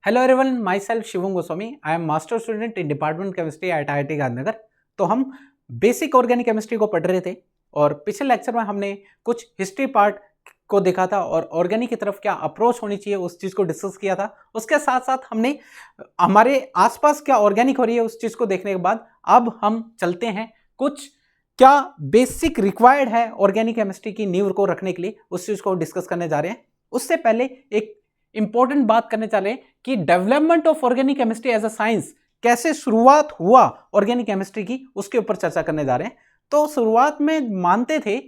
Hello everyone, my self Shivam Goswami. I am master student in department chemistry at IIT Gandhinagar. तो हम basic organic chemistry को पढ़ रहे थे और पिछले लेक्चर में हमने कुछ हिस्ट्री पार्ट को देखा था और ऑर्गेनिक की तरफ क्या अप्रोच होनी चाहिए उस चीज़ को डिस्कस किया था। उसके साथ साथ हमने हमारे आसपास क्या ऑर्गेनिक हो रही है उस चीज़ को देखने के बाद अब हम चलते हैं कुछ क्या बेसिक रिक्वायर्ड है ऑर्गेनिक केमिस्ट्री की नींव को रखने के लिए, उस चीज़ को डिस्कस करने जा रहे हैं। उससे पहले एक इंपॉर्टेंट बात करने चले कि development of organic chemistry as a science कैसे शुरुआत हुआ ऑर्गेनिक केमिस्ट्री की, उसके ऊपर चर्चा करने जा रहे हैं। तो शुरुआत में मानते थे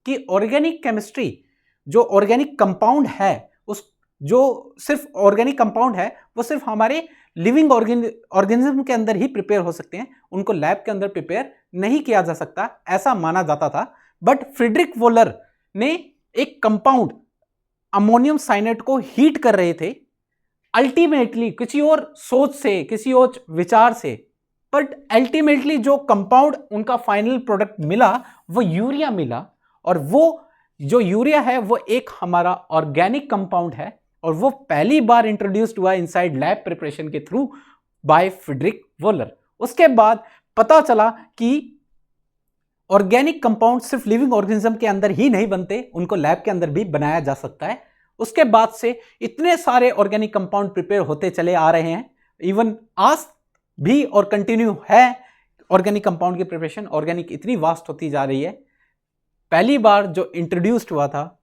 कि ऑर्गेनिक केमिस्ट्री जो ऑर्गेनिक कंपाउंड है, उस जो सिर्फ ऑर्गेनिक कंपाउंड है वो सिर्फ हमारे लिविंग ऑर्गेनिज्म के अंदर ही प्रिपेयर हो सकते हैं, उनको लैब के अंदर प्रिपेयर नहीं किया जा सकता, ऐसा माना जाता था। बट फ्रीडरिक वोलर ने एक कंपाउंड अमोनियम साइनेट को हीट कर रहे थे, अल्टीमेटली किसी और सोच से, किसी और विचार से, बट अल्टीमेटली जो कंपाउंड उनका फाइनल प्रोडक्ट मिला वो यूरिया मिला। और वो जो यूरिया है वो एक हमारा ऑर्गेनिक कंपाउंड है और वो पहली बार इंट्रोड्यूस्ड हुआ इनसाइड लैब प्रिपरेशन के थ्रू बाय फ्रीडरिक वोलर। उसके बाद पता चला कि ऑर्गेनिक कंपाउंड सिर्फ लिविंग ऑर्गेनिज्म के अंदर ही नहीं बनते, उनको लैब के अंदर भी बनाया जा सकता है। उसके बाद से इतने सारे ऑर्गेनिक कंपाउंड प्रिपेयर होते चले आ रहे हैं, इवन आज भी और कंटिन्यू है ऑर्गेनिक कंपाउंड की प्रिपरेशन। ऑर्गेनिक इतनी वास्ट होती जा रही है, पहली बार जो इंट्रोड्यूस्ड हुआ था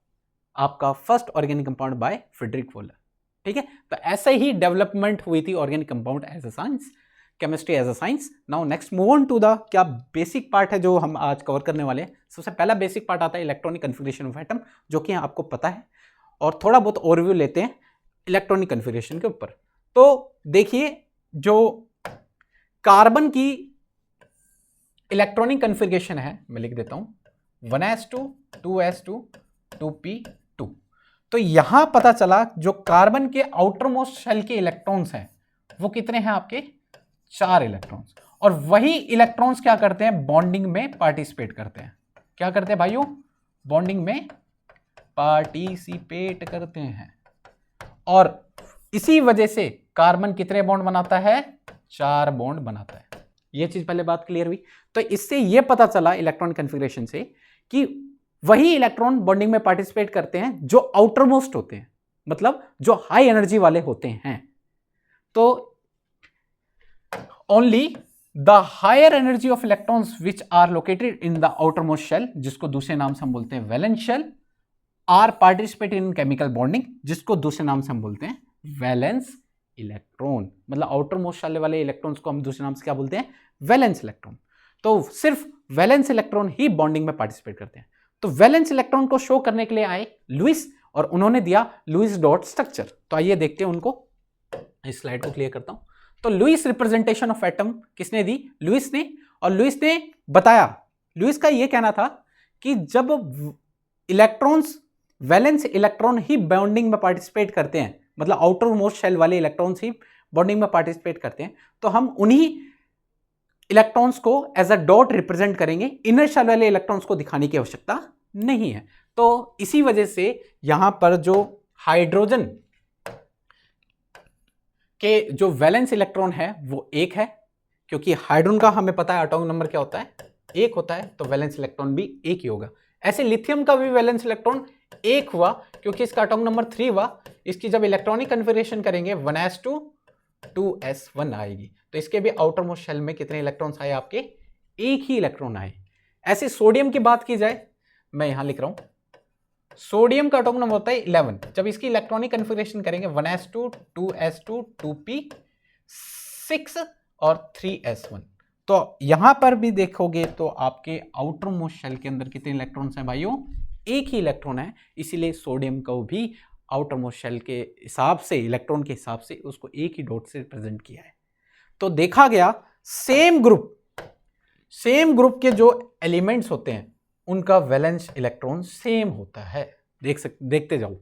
आपका first organic compound by Friedrich Wohler. ठीक है, तो ऐसे ही डेवलपमेंट हुई थी organic compound as a science, chemistry as a science. Now next move on to the क्या बेसिक पार्ट है जो हम आज कवर करने वाले हैं। सबसे पहला बेसिक पार्ट आता है इलेक्ट्रॉनिक कन्फिगरेशन ऑफ एटम, जो कि आपको पता है, और थोड़ा बहुत ओवरव्यू लेते हैं इलेक्ट्रॉनिक कन्फिगरेशन के ऊपर। तो देखिए, जो कार्बन की इलेक्ट्रॉनिक कन्फिगरेशन है, मैं लिख देता हूं 1s2 2s2 2p2। तो यहां पता चला जो कार्बन के आउटर मोस्ट शेल के इलेक्ट्रॉन्स हैं वो कितने हैं आपके 4 इलेक्ट्रॉन्स। और वही इलेक्ट्रॉन्स क्या करते हैं, बॉन्डिंग में पार्टिसिपेट करते हैं। क्या करते हैं भाइयों, बॉन्डिंग में पार्टिसिपेट करते हैं। और इसी वजह से कार्बन कितने बॉन्ड बनाता है, 4 बॉन्ड बनाता है। यह चीज पहले बात क्लियर हुई। तो इससे यह पता चला इलेक्ट्रॉन कन्फिगरेशन से कि वही इलेक्ट्रॉन बॉन्डिंग में पार्टिसिपेट करते हैं जो आउटर मोस्ट होते हैं, मतलब जो हाई एनर्जी वाले होते हैं। तो only the higher energy of electrons which are located in the outer most shell, जिसको दूसरे नाम से हम बोलते हैं valence shell, are participate in chemical bonding, जिसको दूसरे नाम से हम बोलते हैं वैलेंस इलेक्ट्रॉन। मतलब आउटर मोस्ट शेल वाले इलेक्ट्रॉन्स को हम दूसरे नाम से क्या बोलते हैं, वैलेंस इलेक्ट्रॉन। तो सिर्फ वैलेंस इलेक्ट्रॉन ही बॉन्डिंग में पार्टिसिपेट करते हैं। तो वैलेंस इलेक्ट्रॉन को शो करने के लिए आए लुईस और उन्होंने दिया लुईस डॉट स्ट्रक्चर। तो आइए देखते हैं उनको, इस स्लाइड को क्लियर करता हूं। तो लुईस रिप्रेजेंटेशन ऑफ एटम किसने दी, लुईस ने। और लुईस ने बताया, लुईस का यह कहना था कि जब इलेक्ट्रॉन्स, वैलेंस इलेक्ट्रॉन ही बॉन्डिंग में पार्टिसिपेट करते हैं, मतलब आउटर मोस्ट शेल वाले इलेक्ट्रॉन्स ही बॉन्डिंग में पार्टिसिपेट करते हैं, तो हम उन्हीं इलेक्ट्रॉन्स को एज अ डॉट रिप्रेजेंट करेंगे, इनर शेल वाले इलेक्ट्रॉन्स को दिखाने की आवश्यकता नहीं है। तो इसी वजह से यहां पर जो हाइड्रोजन के जो वैलेंस इलेक्ट्रॉन है वो 1 है, क्योंकि हाइड्रोजन का हमें पता है एटॉमिक नंबर क्या होता है, 1 होता है, तो वैलेंस इलेक्ट्रॉन भी 1 ही होगा। ऐसे लिथियम का भी वैलेंस इलेक्ट्रॉन 1 हुआ क्योंकि इसका एटॉमिक नंबर 3 हुआ। इसकी जब इलेक्ट्रॉनिक कन्फिगरेशन करेंगे 1s2 2s1 आएगी। तो इसके भी आउटर मोस्ट शेल में कितने इलेक्ट्रॉन्स आए, आपके 1 ही इलेक्ट्रॉन आए। ऐसे सोडियम की बात की जाए, मैं यहां लिख रहा हूं, सोडियम का एटॉमिक नंबर होता है 11। जब इसकी इलेक्ट्रॉनिक कन्फिगरेशन करेंगे 1s2 2s2 2p6 और 3s1। तो यहां पर भी देखोगे तो आपके आउटर मोस्ट शेल के अंदर कितने इलेक्ट्रॉन्स हैं भाइयों, 1 ही इलेक्ट्रॉन है। इसीलिए सोडियम को भी आउटर मोस्ट शेल के हिसाब से, इलेक्ट्रॉन के हिसाब से उसको 1 ही डॉट से रिप्रेजेंट किया है। तो देखा गया सेम ग्रुप के जो एलिमेंट्स होते हैं उनका वैलेंस इलेक्ट्रॉन सेम होता है। देखते जाओ,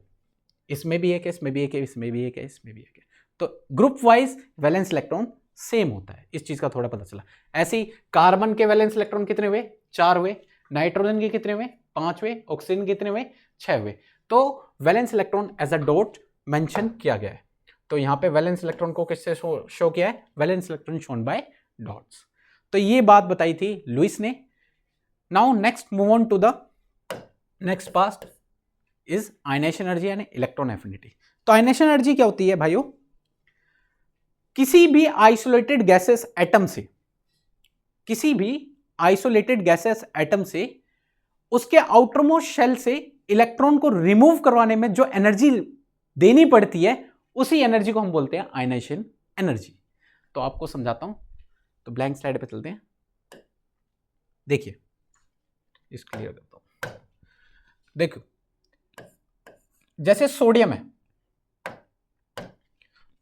इसमें भी एक है, इसमें भी एक है, इसमें भी एक है, इसमें भी एक है। तो group wise valence electron same होता है, इस चीज का थोड़ा पता चला। ऐसे ही कार्बन के वैलेंस इलेक्ट्रॉन कितने हुए, 4 हुए। नाइट्रोजन के कितने हुए, 5 हुए। ऑक्सीजन कितने हुए, 6 हुए। तो valence electron as a dot mention किया गया है। तो यहाँ पे वैलेंस इलेक्ट्रॉन को किससे शो किया है, valence electron shown by dots. तो ये बात बताई थी लुईस ने। Now next move on to the next part is ionization energy यानी इलेक्ट्रॉन एफिनिटी। तो आयनाइजेशन एनर्जी क्या होती है भाइयों, किसी भी आइसोलेटेड गैसेस एटम से, किसी भी आइसोलेटेड गैसेस एटम से उसके आउटरमोस्ट शेल से इलेक्ट्रॉन को रिमूव करवाने में जो एनर्जी देनी पड़ती है उसी एनर्जी को हम बोलते हैं आयनाइजेशन एनर्जी। तो आपको समझाता हूं, तो ब्लैंक स्लाइड पे चलते हैं। देखिए इस क्लियर करता हूं। देखो जैसे सोडियम है,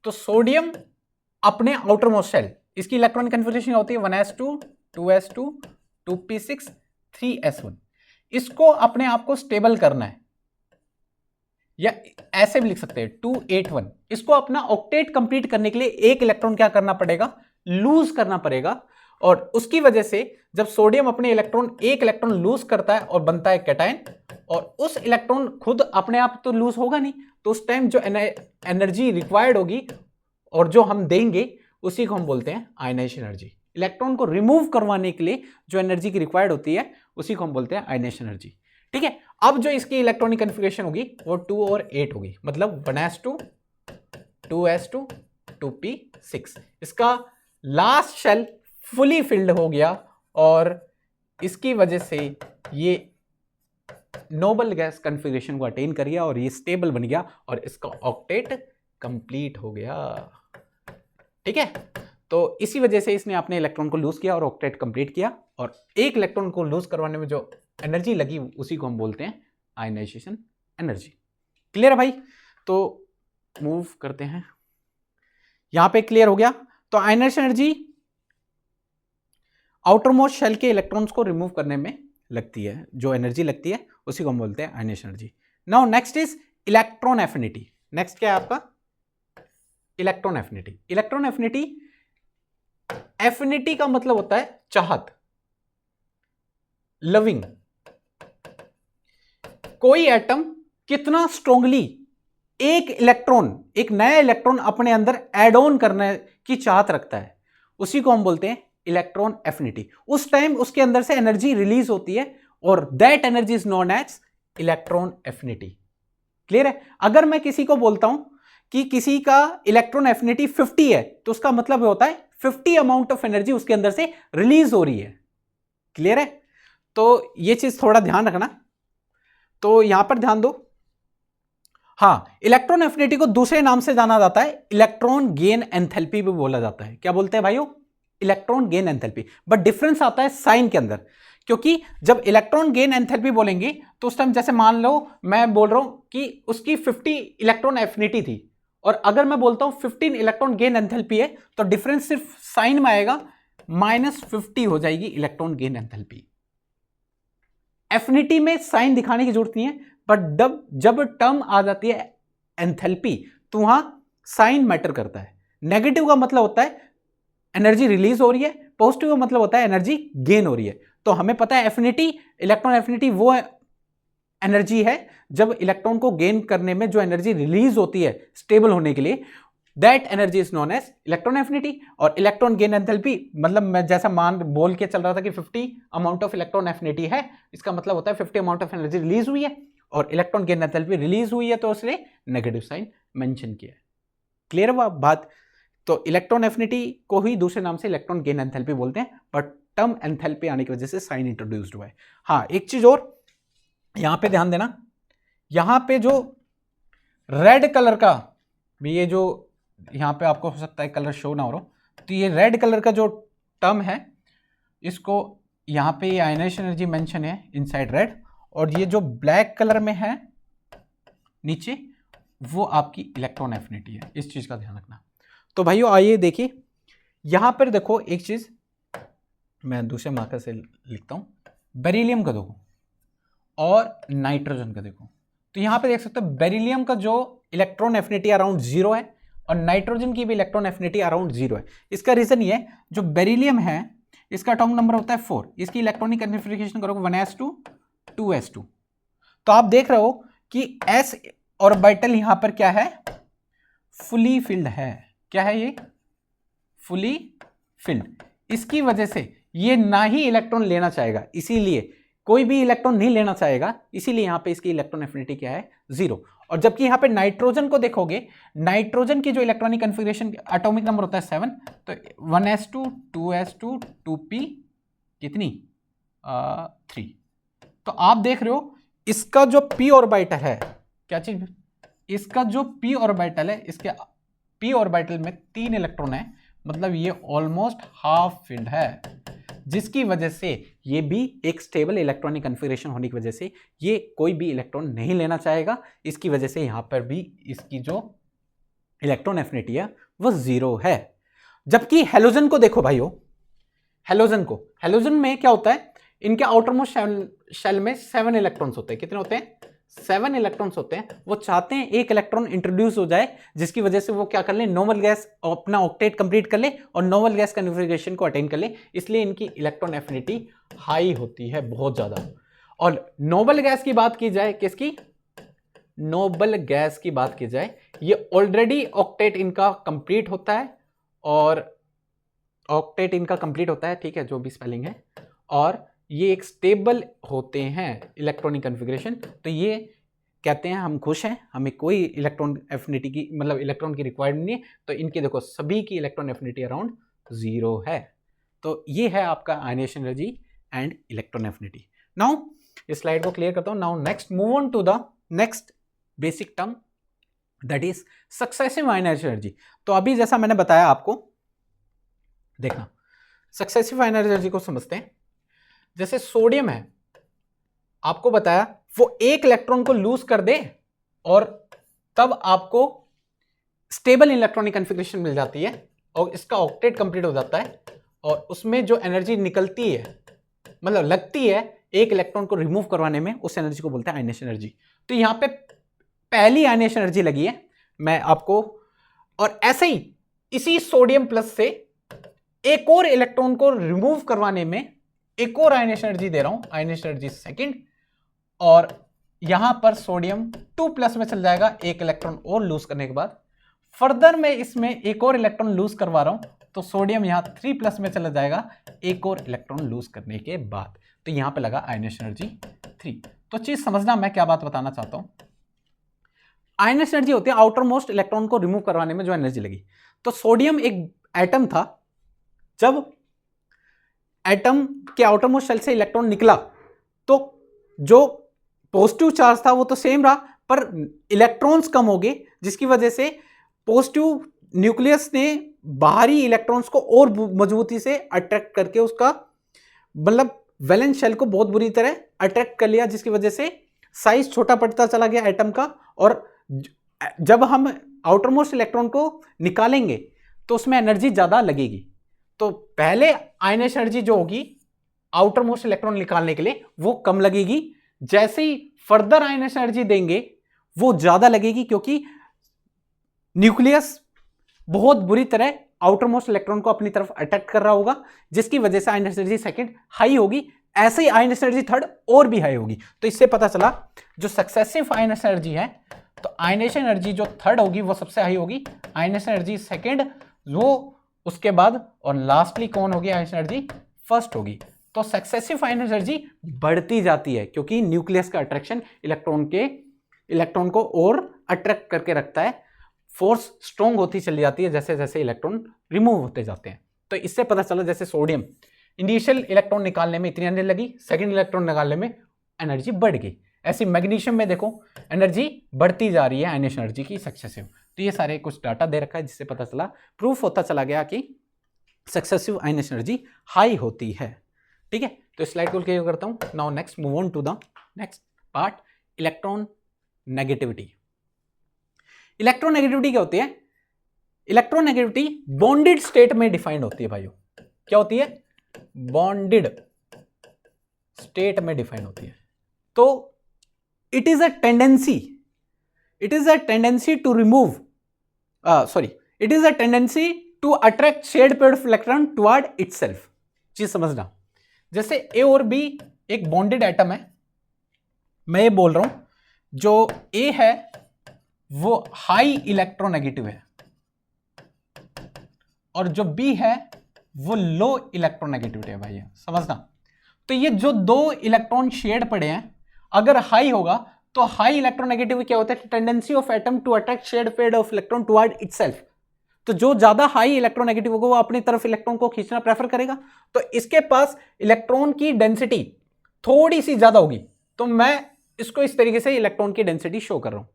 तो सोडियम अपने आउटर मोस्ट शेल, इसकी इलेक्ट्रॉनिक कन्फिगरेशन होती है 1s2 2s2 2p6 3s1। इसको अपने आप को स्टेबल करना है, या ऐसे भी लिख सकते हैं 281। इसको अपना ऑक्टेट कंप्लीट करने के लिए एक इलेक्ट्रॉन क्या करना पड़ेगा, लूज करना पड़ेगा। और उसकी वजह से जब सोडियम अपने एक इलेक्ट्रॉन लूज करता है और बनता है कैटायन, और उस इलेक्ट्रॉन खुद अपने आप तो लूज होगा नहीं, तो उस टाइम जो एनर्जी रिक्वायर्ड होगी और जो हम देंगे उसी को हम बोलते हैं आयनाइजेशन एनर्जी। इलेक्ट्रॉन को रिमूव करवाने के लिए जो एनर्जी की रिक्वायर्ड होती है उसी को हम बोलते हैं आयनाइजेशन एनर्जी। ठीक है, अब जो इसकी इलेक्ट्रॉनिक कन्फिगरेशन होगी वो 2 और 8 होगी, मतलब 1s2 2s2 2p6। इसका लास्ट शेल फुली फिल्ड हो गया और इसकी वजह से ये नोबल गैस कन्फिगरेशन को अटेन कर गया और ये स्टेबल बन गया और इसका ऑक्टेट कंप्लीट हो गया। ठीक है, तो इसी वजह से इसने अपने इलेक्ट्रॉन को लूज किया और ऑक्टेट कंप्लीट किया, और एक इलेक्ट्रॉन को लूज करवाने में जो एनर्जी लगी उसी को हम बोलते हैं आयनाइजेशन एनर्जी। क्लियर है भाई? तो मूव करते हैं, यहां पे क्लियर हो गया। तो ionization energy outer most shell के इलेक्ट्रॉन्स को रिमूव करने में लगती है, जो एनर्जी लगती है उसी को हम बोलते हैं ionization energy. Now next is electron affinity. Next क्या है आपका, electron affinity. Electron affinity, affinity का मतलब होता है चाहत, लविंग। कोई एटम कितना स्ट्रांगली एक नया इलेक्ट्रॉन अपने अंदर एड ऑन करने की चाहत रखता है, उसी को हम बोलते हैं इलेक्ट्रॉन एफिनिटी। उस टाइम उसके अंदर से एनर्जी रिलीज होती है और that energy is known as electron affinity. Clear है? अगर मैं किसी को बोलता हूं कि किसी का इलेक्ट्रॉन एफिनिटी 50 है, तो उसका मतलब होता है 50 अमाउंट ऑफ एनर्जी उसके अंदर से रिलीज हो रही है। क्लियर है? तो ये चीज थोड़ा ध्यान रखना। तो यहां पर ध्यान दो, हां, इलेक्ट्रॉन एफिनिटी को दूसरे नाम से जाना जाता है, इलेक्ट्रॉन गेन एंथैल्पी भी बोला जाता है। क्या बोलते हैं भाइयों? Electron gain enthalpy. But difference आता है साइन के अंदर, क्योंकि जब इलेक्ट्रॉन गेन एंथैल्पी बोलेंगे तो उस टाइम जैसे मान लो मैं बोल रहा हूं कि उसकी 50 इलेक्ट्रॉन एफिनिटी थी, और अगर मैं बोलता हूं 15 इलेक्ट्रॉन गेन एंथैल्पी है, तो डिफरेंस सिर्फ साइन में आएगा, -50 हो जाएगी इलेक्ट्रॉन गेन एंथैल्पी। एफिनिटी में साइन दिखाने की जरूरत नहीं है, बट जब टर्म आ जाती है एंथैल्पी तो वहां साइन मैटर करता है। नेगेटिव का मतलब होता है एनर्जी रिलीज हो रही है, पॉजिटिव का मतलब होता है एनर्जी गेन हो रही है। तो हमें पता है एफिनिटी, इलेक्ट्रॉन एफिनिटी वो एनर्जी है जब इलेक्ट्रॉन को गेन करने में जो एनर्जी रिलीज होती है स्टेबल होने के लिए, that energy is known as electron affinity. और इलेक्ट्रॉन गेन एंथैल्पी मतलब मैं जैसा बोल के चल रहा था कि 50 अमाउंट ऑफ इलेक्ट्रॉन एफिनिटी है, इसका मतलब होता है 50 अमाउंट ऑफ एनर्जी रिलीज हुई है, और इलेक्ट्रॉन गेन एंथैल्पी रिलीज हुई है तो उसने नेगेटिव साइन मेंशन किया है। क्लियर है बात? तो इलेक्ट्रॉन एफिनिटी को ही दूसरे नाम से इलेक्ट्रॉन गेन एंथैल्पी बोलते हैं, बट टर्म एंथैल्पी आने की वजह से साइन इंट्रोड्यूस्ड हुआ है। हाँ, एक चीज और यहां पे ध्यान देना, यहां पे जो रेड कलर का भी, ये जो यहां पे आपको हो सकता है कलर शो ना हो रहा, तो ये रेड कलर का जो टर्म है, इसको यहां पे ये आयनाइजेशन एनर्जी मेंशन है इनसाइड रेड, और ये जो ब्लैक कलर में है नीचे, वो आपकी इलेक्ट्रॉन एफिनिटी है। इस चीज का ध्यान रखना। तो भाइयों आइए देखिए, यहां पर देखो एक चीज मैं दूसरे मार्कर से लिखता हूं, बेरिलियम का देखो और नाइट्रोजन का देखो। तो यहां पे देख सकते हो बेरिलियम का जो इलेक्ट्रॉन एफिनिटी अराउंड 0 है और नाइट्रोजन की भी इलेक्ट्रॉन एफिनिटी अराउंड 0 है। इसका रीजन ये है, जो बेरिलियम है इसका एटॉमिक नंबर होता है 4, इसकी इलेक्ट्रॉनिक कन्फिगरेशन करोगे 1s2 2s2। तो आप देख रहे हो कि s ऑर्बिटल यहां पर क्या है, फुली फिल्ड है। क्या है ये? Fully filled. इसकी वजह से ये ना ही इलेक्ट्रॉन लेना चाहेगा, इसीलिए कोई भी इलेक्ट्रॉन नहीं लेना चाहेगा, इसीलिए यहां पे इसकी इलेक्ट्रॉन एफिनिटी क्या है? 0। और जबकि यहां पे नाइट्रोजन को देखोगे, नाइट्रोजन की जो इलेक्ट्रॉनिक कन्फिग्रेशन एटॉमिक नंबर होता है 7, तो 1s2 2s2 2p कितनी 3। तो आप देख रहे हो इसका जो p ऑर्बिटल है, क्या चीज, इसका जो p ऑर्बिटल है, इसके p ऑर्बिटल में 3 इलेक्ट्रॉन है, मतलब ये ऑलमोस्ट हाफ फिल्ड है, जिसकी वजह से ये भी एक स्टेबल इलेक्ट्रॉनिक कन्फिगरेशन होने की वजह से ये कोई भी इलेक्ट्रॉन नहीं लेना चाहेगा। इसकी वजह से यहां पर भी इसकी जो इलेक्ट्रॉन एफिनिटी है वो 0 है। जबकि हेलोजन को देखो भाइयों, हेलोजन में क्या होता है, इनके आउटरमोस्ट शेल में 7 इलेक्ट्रॉन्स होते हैं। कितने होते हैं? 7 इलेक्ट्रॉन्स होते हैं। वो चाहते हैं एक इलेक्ट्रॉन इंट्रोड्यूस हो जाए, जिसकी वजह से वो क्या कर ले, नॉर्मल गैस अपना ऑक्टेट कंप्लीट कर ले और नॉर्मल गैस कन्फिगरेशन को अटेन कर ले। इसलिए इनकी इलेक्ट्रॉन एफिनिटी हाई होती है, बहुत ज्यादा। और नोबल गैस की बात की जाए, किसकी? नोबल गैस की बात की जाए, ये ऑलरेडी ऑक्टेट इनका कंप्लीट होता है, और ऑक्टेट इनका कंप्लीट होता है, ठीक है, जो भी स्पेलिंग है, और ये एक स्टेबल होते हैं इलेक्ट्रॉनिक कन्फिग्रेशन। तो ये कहते हैं हम खुश हैं, हमें कोई इलेक्ट्रॉन एफिनिटी की, मतलब इलेक्ट्रॉन की रिक्वायर्ड नहीं है। तो इनके देखो सभी की इलेक्ट्रॉन एफिनिटी अराउंड 0 है। तो ये है आपका ionization energy and electron affinity. Now इस स्लाइड को क्लियर करता हूं। Now next move on to the next basic term, that is successive ionization energy. तो अभी जैसा मैंने बताया आपको, देखना सक्सेसिव आयनाइजेशन एनर्जी को समझते हैं। जैसे सोडियम है, आपको बताया वो एक इलेक्ट्रॉन को लूज कर दे और तब आपको स्टेबल इलेक्ट्रॉनिक कन्फिग्रेशन मिल जाती है और इसका ऑक्टेट कंप्लीट हो जाता है, और उसमें जो एनर्जी निकलती है, मतलब लगती है एक इलेक्ट्रॉन को रिमूव करवाने में, उस एनर्जी को बोलते हैं आयनाइजेशन एनर्जी। तो यहां पे पहली आयनाइजेशन एनर्जी लगी है मैं आपको, और ऐसे ही इसी सोडियम प्लस से एक और इलेक्ट्रॉन को रिमूव करवाने में एक और आयनाइजेशन एनर्जी दे रहा हूं, आयनाइजेशन एनर्जी सेकंड, और यहां पर सोडियम 2+ में चल जाएगा एक इलेक्ट्रॉन और लूज करने के बाद। फर्दर मैं इसमें एक और इलेक्ट्रॉन लूज करवा रहा हूं, तो सोडियम यहां 3+ में चला जाएगा एक और इलेक्ट्रॉन लूज करने के बाद। तो यहां पे लगा आयनाइजेशन एनर्जी 3। तो चीज समझना मैं क्या बात बताना चाहता हूं। आयनाइजेशन एनर्जी होती है आउटर मोस्ट इलेक्ट्रॉन को रिमूव करवाने में जो एनर्जी लगी। तो सोडियम एक एटम था, जब एटम के आउटर मोस्ट शेल से इलेक्ट्रॉन निकला तो जो पॉजिटिव चार्ज था वो तो सेम रहा, पर इलेक्ट्रॉन्स कम हो गए, जिसकी वजह से पॉजिटिव न्यूक्लियस ने बाहरी इलेक्ट्रॉन्स को और मजबूती से अट्रैक्ट करके उसका, मतलब वैलेंस शेल को बहुत बुरी तरह अट्रैक्ट कर लिया, जिसकी वजह से साइज छोटा पड़ता चला गया एटम का। और जब हम आउटर मोस्ट इलेक्ट्रॉन को निकालेंगे तो उसमें एनर्जी ज्यादा लगेगी। तो पहले आयनाइजेशन एनर्जी जो होगी आउटर मोस्ट इलेक्ट्रॉन निकालने के लिए वो कम लगेगी, जैसे ही फर्दर आयनाइजेशन एनर्जी देंगे वो ज्यादा लगेगी, क्योंकि न्यूक्लियस बहुत बुरी तरह आउटर मोस्ट इलेक्ट्रॉन को अपनी तरफ अट्रैक्ट कर रहा होगा, जिसकी वजह से आयनाइजेशन एनर्जी सेकंड हाई होगी, ऐसे ही आयनाइजेशन एनर्जी थर्ड और भी हाई होगी। तो इससे पता चला जो सक्सेसिव आयनाइजेशन एनर्जी है, तो आयनाइजेशन एनर्जी जो थर्ड होगी वो सबसे हाई होगी, आयनाइजेशन एनर्जी सेकंड वो उसके बाद, और लास्टली कौन होगी? आयनाइजेशन एनर्जी फर्स्ट होगी। तो सक्सेसिव आयनाइजेशन एनर्जी बढ़ती जाती है, क्योंकि न्यूक्लियस का अट्रैक्शन इलेक्ट्रॉन को और अट्रैक्ट करके रखता है, फोर्स स्ट्रॉन्ग होती चली जाती है जैसे जैसे इलेक्ट्रॉन रिमूव होते जाते हैं। तो इससे पता चला जैसे सोडियम इनिशियल इलेक्ट्रॉन निकालने में इतनी एनर्जी लगी, सेकंड इलेक्ट्रॉन निकालने में एनर्जी बढ़ गई। ऐसी मैग्नीशियम में देखो एनर्जी बढ़ती जा रही है आयनाइजेशन एनर्जी की सक्सेसिव। तो ये सारे कुछ डाटा दे रखा है, जिससे पता चला, प्रूफ होता चला गया कि सक्सेसिव आयनाइजेशन एनर्जी हाई होती है। ठीक है, तो इस स्लाइड को क्लियर करता हूं। Now next move on to the next part, electron negativity. Electron negativity क्या होती है? इलेक्ट्रॉन नेगेटिविटी बॉन्डेड स्टेट में डिफाइंड होती है भाइयों। क्या होती है? बॉन्डेड स्टेट में डिफाइन होती है। तो it is a tendency to remove it is a tendency to attract shared pair of electron toward itself। चीज समझना, जैसे A और B एक बॉन्डेड एटम है, मैं ये बोल रहा हूं जो A है वो हाई इलेक्ट्रोनेगेटिव है, और जो बी है वो लो इलेक्ट्रोनेगेटिविटी है भाई, समझना। तो ये जो दो इलेक्ट्रॉन शेड पड़े हैं, अगर हाई होगा तो हाई इलेक्ट्रोनेगेटिविटी क्या होता है? Tendency of atom to attract shared pair of electron toward itself. तो जो ज्यादा हाई इलेक्ट्रोनेगेटिव होगा वो अपनी तरफ इलेक्ट्रॉन को खींचना प्रेफर करेगा। तो इसके पास इलेक्ट्रॉन की डेंसिटी थोड़ी सी ज्यादा होगी, तो मैं इसको इस तरीके से इलेक्ट्रॉन की डेंसिटी शो कर रहा हूं।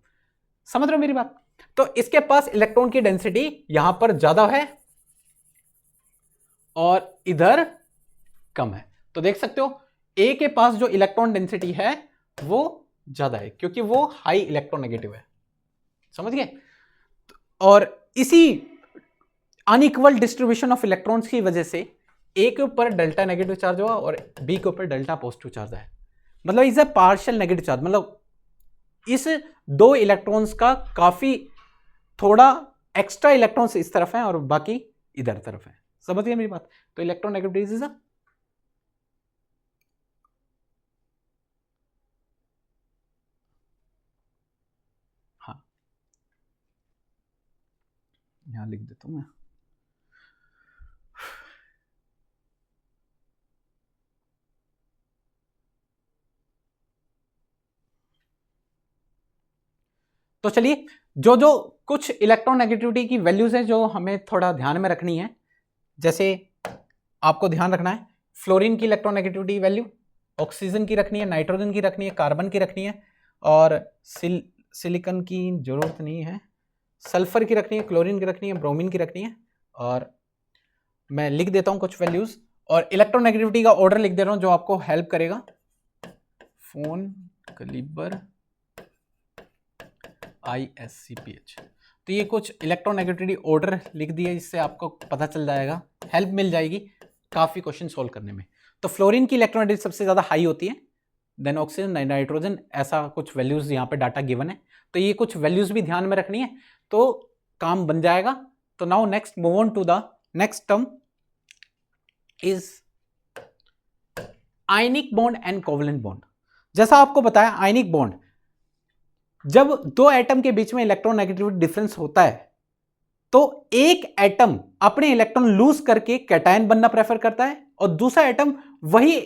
समझ रहे हो मेरी बात? तो इसके पास इलेक्ट्रॉन की डेंसिटी यहां पर ज्यादा है और इधर कम है। तो देख सकते हो ए के पास जो इलेक्ट्रॉन डेंसिटी है वो ज्यादा है क्योंकि वो हाई इलेक्ट्रोनेगेटिव है। समझ गए? और इसी अनइक्वल डिस्ट्रीब्यूशन ऑफ इलेक्ट्रॉन्स की वजह से ए के ऊपर डेल्टा नेगेटिव चार्ज हुआ और बी के ऊपर डेल्टा पॉजिटिव चार्ज है। मतलब is a partial negative charge, मतलब इस दो इलेक्ट्रॉन्स का काफी थोड़ा एक्स्ट्रा इलेक्ट्रॉन्स इस तरफ हैं और बाकी इधर तरफ है। समझ गए मेरी बात? तो इलेक्ट्रोनेगेटिविटी इज अ हाँ, यहां लिख देता हूं मैं। तो चलिए जो जो कुछ इलेक्ट्रोनेगेटिविटी की वैल्यूज हैं जो हमें थोड़ा ध्यान में रखनी है, जैसे आपको ध्यान रखना है फ्लोरीन की इलेक्ट्रोनेगेटिविटी वैल्यू, ऑक्सीजन की रखनी है, नाइट्रोजन की रखनी है, कार्बन की रखनी है, और सिलिकॉन की जरूरत नहीं है, सल्फर की रखनी है, क्लोरीन की रखनी है, ब्रोमीन की रखनी है। और मैं लिख देता हूं कुछ वैल्यूज और इलेक्ट्रोनेगेटिविटी का ऑर्डर लिख दे रहा हूं जो आपको हेल्प करेगा। फोन, कलीबर, ISCPH। तो ये कुछ इलेक्ट्रोनेगेटिविटी ऑर्डर लिख दिए, इससे आपको पता चल जाएगा, हेल्प मिल जाएगी काफी क्वेश्चन सोल्व करने में। तो फ्लोरीन की इलेक्ट्रोनेगेटिविटी सबसे ज्यादा हाई होती है, देन ऑक्सीजन, नाइट्रोजन, ऐसा कुछ वैल्यूज यहाँ पे डाटा गिवन है। तो ये कुछ वैल्यूज भी ध्यान में रखनी है तो काम बन जाएगा। तो now next move on to the next term is ionic bond and covalent bond. जैसा आपको बताया आयनिक बॉन्ड, जब दो एटम के बीच में इलेक्ट्रोनेगेटिविटी डिफरेंस होता है तो एक एटम अपने इलेक्ट्रॉन लूज करके कैटायन बनना प्रेफर करता है और दूसरा एटम वही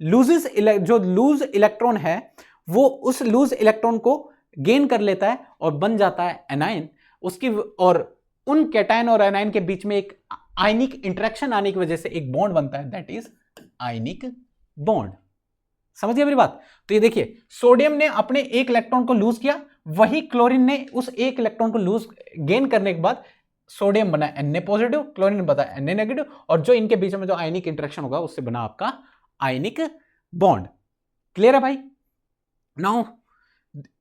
जो लूज इलेक्ट्रॉन है वो उस लूज इलेक्ट्रॉन को गेन कर लेता है और बन जाता है एनायन। उसकी और उन कैटायन और एनायन के बीच में एक आयनिक इंटरेक्शन आने की वजह से एक बॉन्ड बनता है, दैट इज आयनिक बॉन्ड। समझिए मेरी बात? तो ये देखिए सोडियम ने अपने एक इलेक्ट्रॉन को लूज किया, वही क्लोरीन ने उस एक इलेक्ट्रॉन को लूज गेन करने के बाद सोडियम बना Na पॉजिटिव, क्लोरीन बना Na नेगेटिव, और जो इनके बीच में जो आयनिक इंटरेक्शन होगा उससे बना आपका आयनिक बॉन्ड। क्लियर है भाई? Now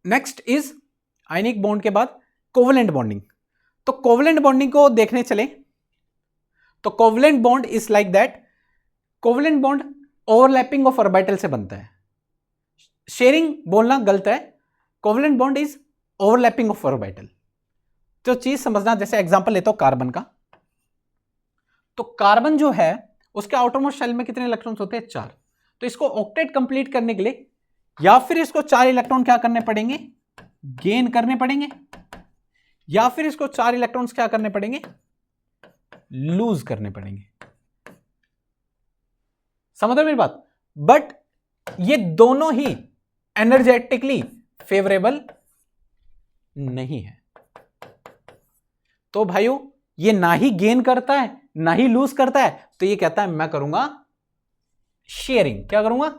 next is ionic bond के बाद कोवेलेंट बॉन्डिंग। तो कोवेलेंट बॉन्डिंग को देखने चले तो covalent bond is like that, covalent bond overlapping of orbital से बनता है। शेयरिंग बोलना गलत है, covalent bond is overlapping of orbital. तो चीज समझना, जैसे एग्जांपल लेता हूं कार्बन का, तो कार्बन जो है उसके आउटरमोस्ट शेल में कितने इलेक्ट्रॉन्स होते हैं? 4। तो इसको ऑक्टेट कंप्लीट करने के लिए या फिर इसको 4 इलेक्ट्रॉन क्या करने पड़ेंगे? गेन करने पड़ेंगे, या फिर इसको 4 इलेक्ट्रॉन्स क्या करने पड़ेंगे? लूज करने पड़ेंगे। समझ रहे मेरी बात? बट ये दोनों ही एनर्जेटिकली फेवरेबल नहीं है। तो भाइयों ये ना ही गेन करता है ना ही लूज करता है, तो ये कहता है मैं करूंगा शेयरिंग। क्या करूंगा?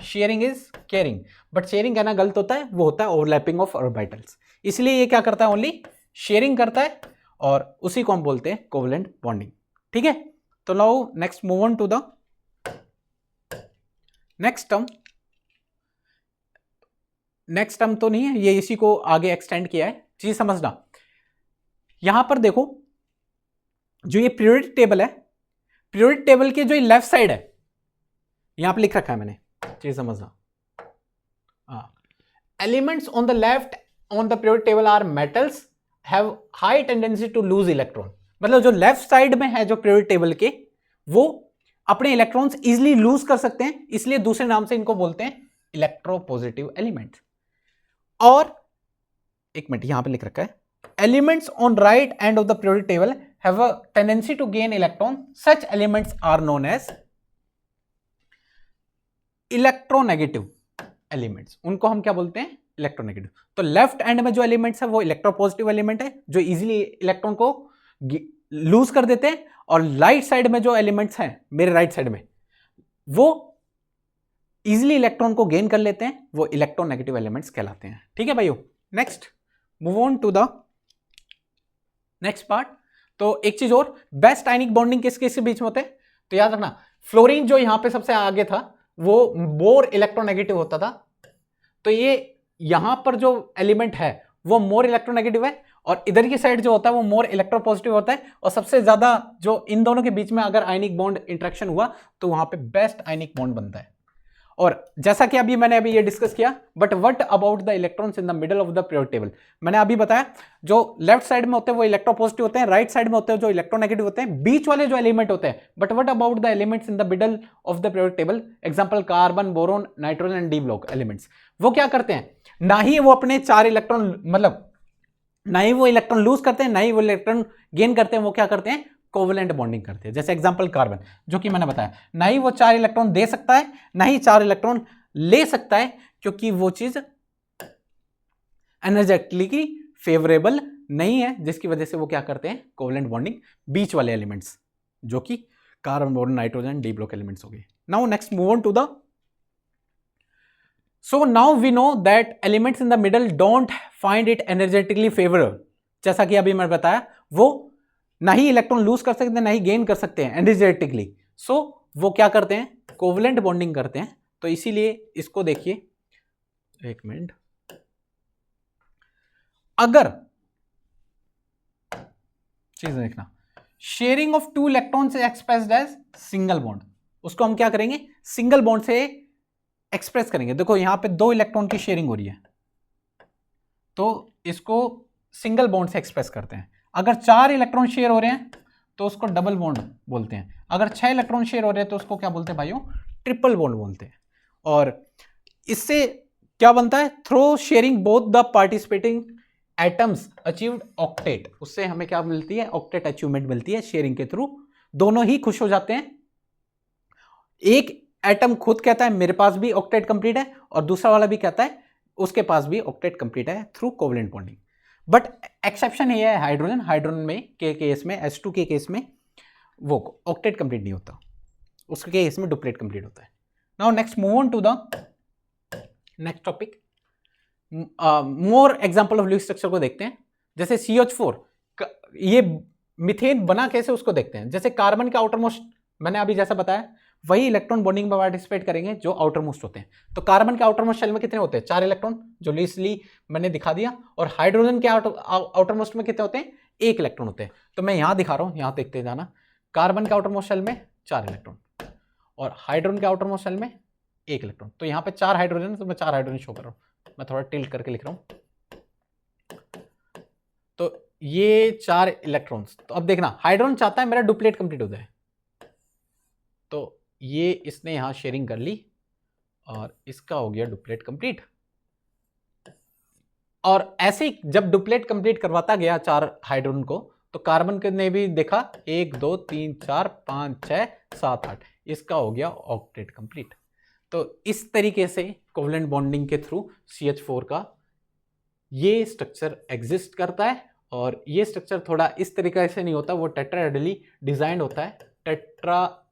Sharing is caring. But sharing कहना गलत होता है, वो होता है ओवरलैपिंग ऑफ ऑर्बिटल्स। इसलिए ये क्या करता है? ओनली शेयरिंग करता है और उसी को हम बोलते हैं कोवेलेंट बॉन्डिंग। ठीक है? तो now next move on to the next term. Next term तो नहीं है, ये इसी को आगे एक्सटेंड किया है। चीज समझना, यहां पर देखो जो ये पीरियोडिक टेबल है, पीरियोडिक टेबल के जो लेफ्ट साइड है यहां पर लिख रखा है मैंने, चीज समझना। Elements on the left on the periodic table are metals have high tendency to lose electron. मतलब जो लेफ्ट साइड में है जो पीरियोडिक टेबल के, वो अपने इलेक्ट्रॉन्स इजिली लूज कर सकते हैं, इसलिए दूसरे नाम से इनको बोलते हैं इलेक्ट्रोपॉजिटिव एलिमेंट। और एक मिनट यहां पे लिख रखा है, elements on right end of the periodic table have a tendency to gain electron, such elements are known as electronegative elements. उनको हम क्या बोलते हैं? इलेक्ट्रोनेगेटिव। तो लेफ्ट एंड में जो एलिमेंट्स है वो इलेक्ट्रोपॉजिटिव एलिमेंट है जो इजीली इलेक्ट्रॉन को लूज कर देते हैं, और राइट साइड में जो एलिमेंट्स हैं, मेरे राइट साइड में, वो इजीली इलेक्ट्रॉन को गेन कर लेते हैं, वो इलेक्ट्रोनेगेटिव एलिमेंट्स कहलाते हैं। ठीक है भाइयों, next move on to the next part. तो एक चीज और, बेस्ट आयनिक बॉन्डिंग किस किस के बीच में होते हैं? तो याद रखना, फ्लोरीन जो यहां पे सबसे आगे था वो मोर इलेक्ट्रोनेगेटिव होता था, तो ये यहां पर जो एलिमेंट है वो मोर इलेक्ट्रोनेगेटिव है, और इधर की साइड जो होता है वो मोर इलेक्ट्रोपॉजिटिव होता है, और सबसे ज्यादा जो इन दोनों के बीच में अगर आयनिक बॉन्ड इंटरेक्शन हुआ तो वहां पे बेस्ट आयनिक बॉन्ड बनता है। और जैसा कि मैंने अभी ये डिस्कस किया, but what about the electrons in the middle of the periodic table? मैंने अभी बताया जो लेफ्ट साइड में होते हैं वो इलेक्ट्रोपॉजिटिव होते हैं, राइट साइड में होते हैं जो इलेक्ट्रोनेगेटिव होते हैं, बीच वाले जो एलिमेंट होते हैं। But what about the elements in the middle of the periodic table? Example carbon, boron, nitrogen and D block elements. वो क्या करते हैं? ना ही वो अपने 4 इलेक्ट्रॉन, मतलब ना ही वो इलेक्ट्रॉन लूज करते हैं, ना ही वो इलेक्ट्रॉन गेन करते हैं, वो क्या करते हैं? कोवेलेंट बॉन्डिंग करते हैं। जैसे एग्जांपल कार्बन, जो कि मैंने बताया, ना ही वो 4 इलेक्ट्रॉन दे सकता है, ना ही 4 इलेक्ट्रॉन ले सकता है, क्योंकि वो चीज एनर्जेटिकली फेवरेबल नहीं है, जिसकी वजह से वो क्या करते हैं? कोवेलेंट बॉन्डिंग बीच वाले एलिमेंट्स, जो कि carbon, boron, nitrogen, D block elements हो गए। Now next move on to the, so now we know that elements in the middle don't find it energetically favourable. जैसा कि अभी मैंने बताया, वो ना ही इलेक्ट्रॉन लूज कर सकते हैं, ना ही गेन कर सकते हैं एनर्जेटिकली। सो वो क्या करते हैं? कोवेलेंट बॉन्डिंग करते हैं। तो इसीलिए इसको देखिए, एक मिनट, अगर चीज देखना, sharing of 2 electrons expressed as single bond, उसको हम क्या करेंगे? सिंगल बॉन्ड से एक्सप्रेस करेंगे। देखो यहां पे 2 इलेक्ट्रॉन की शेयरिंग हो रही है, तो इसको सिंगल बॉन्ड से एक्सप्रेस करते हैं। अगर 4 इलेक्ट्रॉन शेयर हो रहे हैं तो उसको डबल बॉन्ड बोलते हैं। अगर 6 इलेक्ट्रॉन शेयर हो रहे हैं तो उसको क्या बोलते हैं भाइयों? ट्रिपल बॉन्ड बोलते हैं। और इससे क्या बनता है? Through sharing both the participating atoms achieved octet, उससे हमें क्या मिलती है? ऑक्टेट अचीवमेंट मिलती है शेयरिंग के थ्रू। दोनों ही खुश हो जाते हैं। एक एटम खुद कहता है मेरे पास भी ऑक्टेट कंप्लीट है, और दूसरा वाला भी कहता है उसके पास भी ऑक्टेट कंप्लीट है through covalent bonding. But exception ये है हाइड्रोजन, हाइड्रोजन में के केस में, H2 के केस में वो ऑक्टेट कंप्लीट नहीं होता, उसके केस में डुप्लेट कंप्लीट होता है। Now next move on to the next topic, more example of लिविंग स्ट्रक्चर को देखते हैं। जैसे CH4, ये मीथेन बना कैसे उसको देखते हैं। जैसे कार्बन का आउटर मोस्ट, मैंने अभी जैसा बताया वही इलेक्ट्रॉन बॉन्डिंग में पार्टिसिपेट करेंगे जो आउटर मोस्ट होते हैं। तो कार्बन के आउटर मोस्ट शेल में कितने होते हैं? 4 इलेक्ट्रॉन, जो लीस्टली मैंने दिखा दिया। और हाइड्रोजन के आउटर मोस्ट में कितने होते हैं? 1 इलेक्ट्रॉन होते हैं। तो मैं यहां दिखा रहा हूं, यहां देखते जाना। कार्बन के आउटर मोस्ट शेल में 4 इलेक्ट्रॉन, और हाइड्रोजन के आउटर मोस्ट शेल में 1 इलेक्ट्रॉन। तो यहाँ पे 4 हाइड्रोजन, तो मैं 4 हाइड्रोजन शो कर रहा हूँ। मैं थोड़ा टिल्ट करके लिख रहा हूँ। तो ये 4 इलेक्ट्रॉन्स। तो अब देखना, हाइड्रोजन चाहता है मेरा डुप्लेट कंप्लीट हो जाए, तो ये इसने यहां शेयरिंग कर ली और इसका हो गया डुप्लेट कंप्लीट। और ऐसे ही जब डुप्लेट कंप्लीट करवाता गया 4 हाइड्रोजन को, तो कार्बन ने भी देखा 1 2 3 4 5 6 7 8, इसका हो गया ऑक्टेट कंप्लीट। तो इस तरीके से कोवेलेंट बॉन्डिंग के थ्रू CH4 का ये स्ट्रक्चर एग्जिस्ट करता है। और ये स्ट्रक्चर थोड़ा इस तरीके से नहीं होता, वो टेट्राहेड्रली डिजाइन होता है। टेट्राहेड्रल